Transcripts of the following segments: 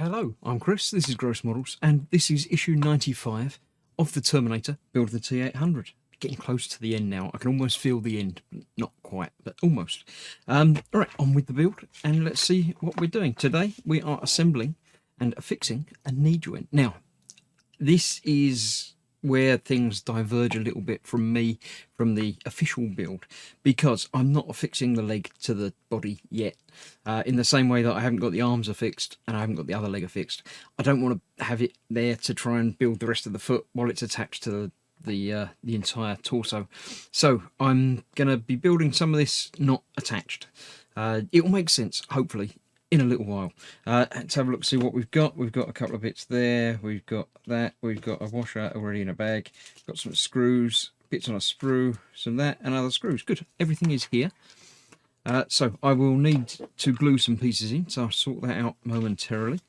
Hello, I'm Chris, this is Gross Models, and this is issue 95 of the Terminator Build the T800. Getting close to the end now. I can almost feel the end. Not quite, but almost. Alright, on with the build, and let's see what we're doing. Today, we are assembling and affixing a knee joint. Now, this is where things diverge a little bit from me, from the official build, because I'm not affixing the leg to the body yet. In the same way that I haven't got the arms affixed and I haven't got the other leg affixed. I don't want to have it there to try and build the rest of the foot while it's attached to the entire torso. So I'm going to be building some of this not attached. It will make sense, hopefully, in a little while. Let's have a look, see what we've got. We've got a couple of bits there. We've got that. We've got a washer already in a bag. Got some screws, bits on a sprue, some of that, and other screws. Good. Everything is here. So I will need to glue some pieces in, so I'll sort that out momentarily.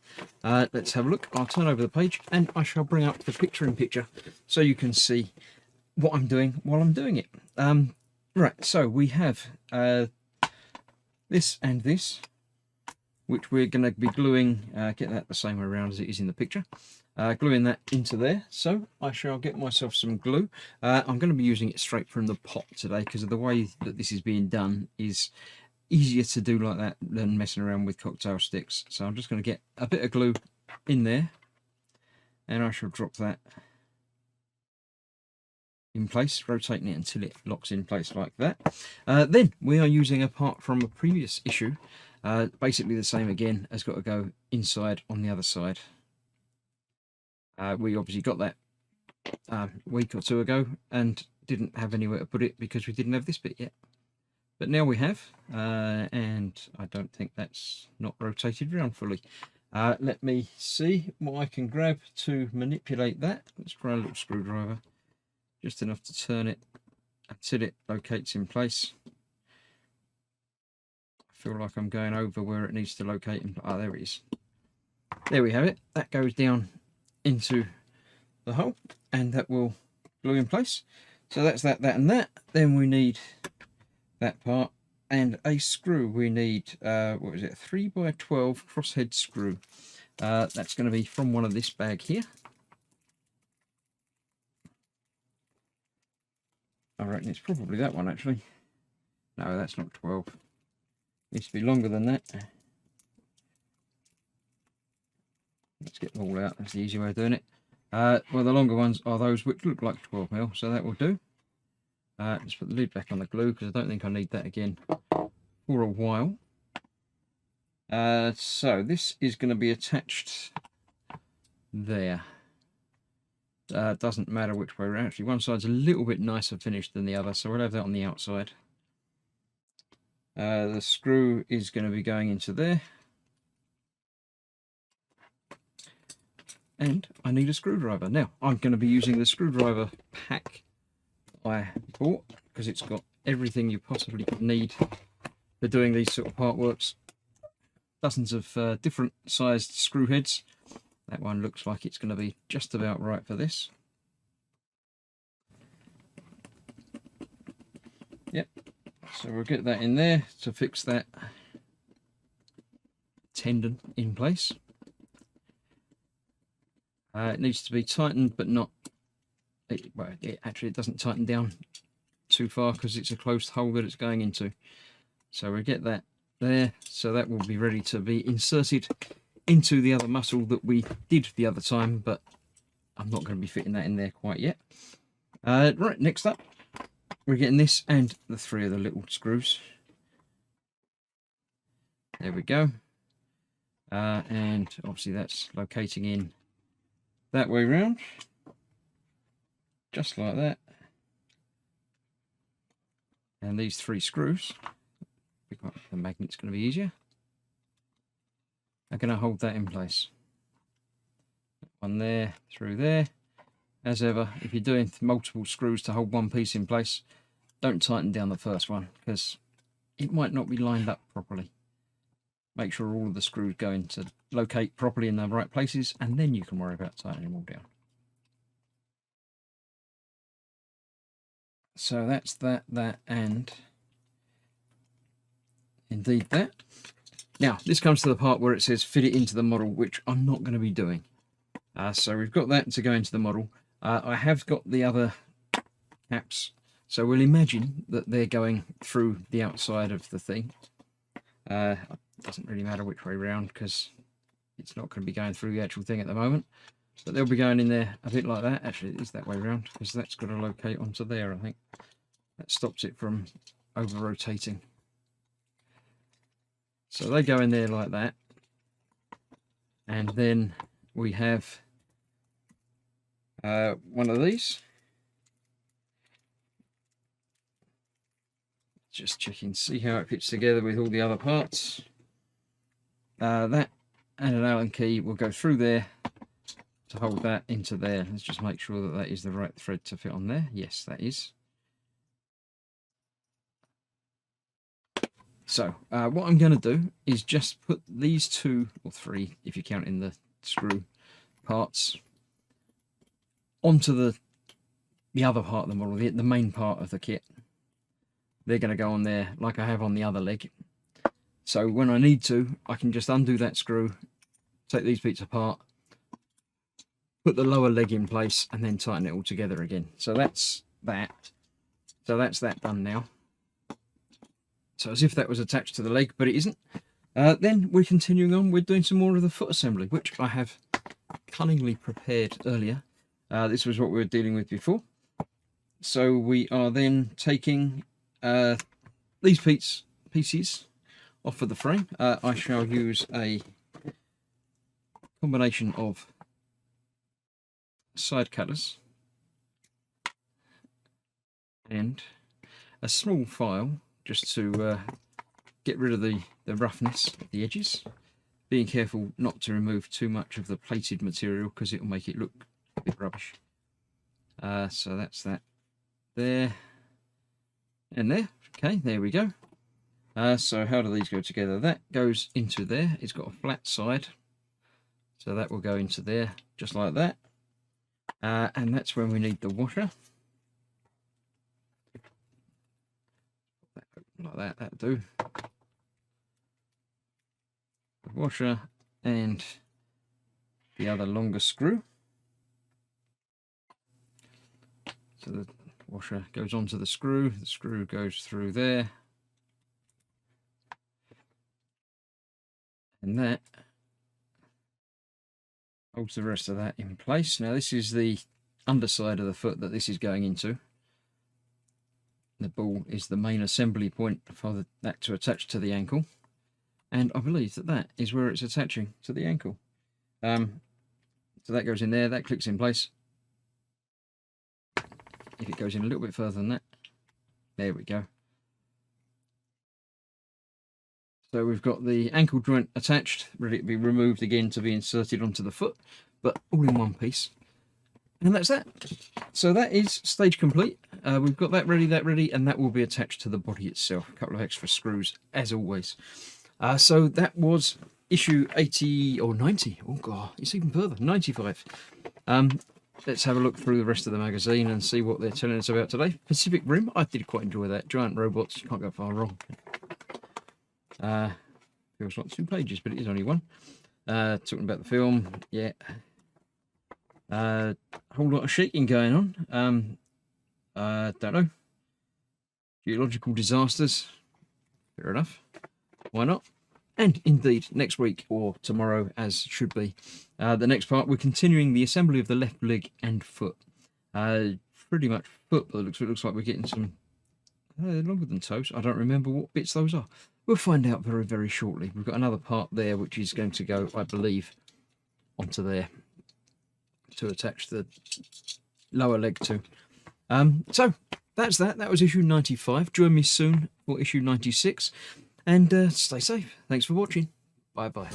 Let's have a look. I'll turn over the page and I shall bring up the picture-in-picture so you can see what I'm doing while I'm doing it. Right, so we have this and this, which we're going to be gluing, get that the same way around as it is in the picture, gluing that into there. So I shall get myself some glue. I'm going to be using it straight from the pot today because of the way that this is being done is easier to do like that than messing around with cocktail sticks. So I'm just going to get a bit of glue in there and I shall drop that in place, rotating it until it locks in place like that. Then we are using a part from a previous issue. Basically the same again, has got to go inside on the other side. We obviously got that a week or two ago and didn't have anywhere to put it because we didn't have this bit yet. But now we have, and I don't think that's not rotated around fully. Let me see what I can grab to manipulate that. Let's try a little screwdriver, just enough to turn it until it locates in place. Feel like I'm going over where it needs to locate. Oh, there it is. There we have it. That goes down into the hole and that will glue in place. So that's that, and that. Then we need that part and a screw. We need, what is it, a 3x12 crosshead screw. That's going to be from one of this bag here. I reckon it's probably that one actually. No, that's not 12. Needs to be longer than that. Let's get them all out. That's the easy way of doing it. Well, the longer ones are those which look like 12mm, so that will do. Let's put the lid back on the glue because I don't think I need that again for a while. So this is going to be attached there. Doesn't matter which way around. Actually, one side's a little bit nicer finished than the other, so we'll have that on the outside. The screw is going to be going into there. And I need a screwdriver. Now, I'm going to be using the screwdriver pack I bought because it's got everything you possibly could need for doing these sort of part works. Dozens of different sized screw heads. That one looks like it's going to be just about right for this. Yep. So we'll get that in there to fix that tendon in place. It needs to be tightened, but not, well, it doesn't tighten down too far because it's a closed hole that it's going into. So we'll get that there, so that will be ready to be inserted into the other muscle that we did the other time, but I'm not going to be fitting that in there quite yet. Right, next up, we're getting this and the 3 of the little screws. There we go. And obviously that's locating in that way round, just like that. And these 3 screws, the magnet's going to be easier, are going to hold that in place. One there, through there. As ever, if you're doing multiple screws to hold one piece in place, don't tighten down the first one because it might not be lined up properly. Make sure all of the screws go in to locate properly in the right places, and then you can worry about tightening them all down. So that's that, and indeed that. Now, this comes to the part where it says fit it into the model, which I'm not going to be doing. So we've got that to go into the model. I have got the other caps, so we'll imagine that they're going through the outside of the thing. It doesn't really matter which way round because it's not going to be going through the actual thing at the moment. But they'll be going in there a bit like that. Actually, it is that way round because that's got to locate onto there, I think. That stops it from over-rotating. So they go in there like that. And then we have one of these. Just checking, see how it fits together with all the other parts. That and an Allen key will go through there to hold that into there. Let's just make sure that that is the right thread to fit on there. Yes, that is. So what I'm going to do is just put these 2 or 3, if you count in the screw parts, onto the other part of the model, the main part of the kit. They're going to go on there like I have on the other leg. So when I need to, I can just undo that screw, take these bits apart, put the lower leg in place, and then tighten it all together again. So that's that. So that's that done now. So as if that was attached to the leg, but it isn't. Then we're continuing on. We're doing some more of the foot assembly, which I have cunningly prepared earlier. This was what we were dealing with before. So we are then taking these pieces off of the frame. I shall use a combination of side cutters and a small file just to get rid of the roughness of the edges, being careful not to remove too much of the plated material because it will make it look a bit rubbish. So that's that there and there. Okay, there we go. So how do these go together? That goes into there. It's got a flat side, so that will go into there just like that. And that's when we need the washer. Like that, that'll do. The washer and the other longer screw. So the washer goes onto the screw goes through there. And that holds the rest of that in place. Now this is the underside of the foot that this is going into. The ball is the main assembly point for that to attach to the ankle, and I believe that that is where it's attaching to the ankle. So that goes in there, that clicks in place. If it goes in a little bit further than that, there we go. So we've got the ankle joint attached, ready to be removed again to be inserted onto the foot, but all in one piece. And that's that. So that is stage complete. We've got that ready, and that will be attached to the body itself. A couple of extra screws, as always. So that was issue 80 or 90. Oh god, it's even further. 95. Let's have a look through the rest of the magazine and see what they're telling us about today. Pacific Rim, I did quite enjoy that. Giant robots, you can't go far wrong. Feels like 2 pages, but it is only 1. Talking about the film, yeah. A whole lot of shaking going on. Don't know. Geological disasters. Fair enough. Why not? And indeed, next week, or tomorrow, as should be, the next part, we're continuing the assembly of the left leg and foot. Pretty much foot, but it looks like we're getting some longer than toes. I don't remember what bits those are. We'll find out very, very shortly. We've got another part there, which is going to go, I believe, onto there to attach the lower leg to. So that's that. That was issue 95. Join me soon for issue 96. And stay safe. Thanks for watching. Bye-bye.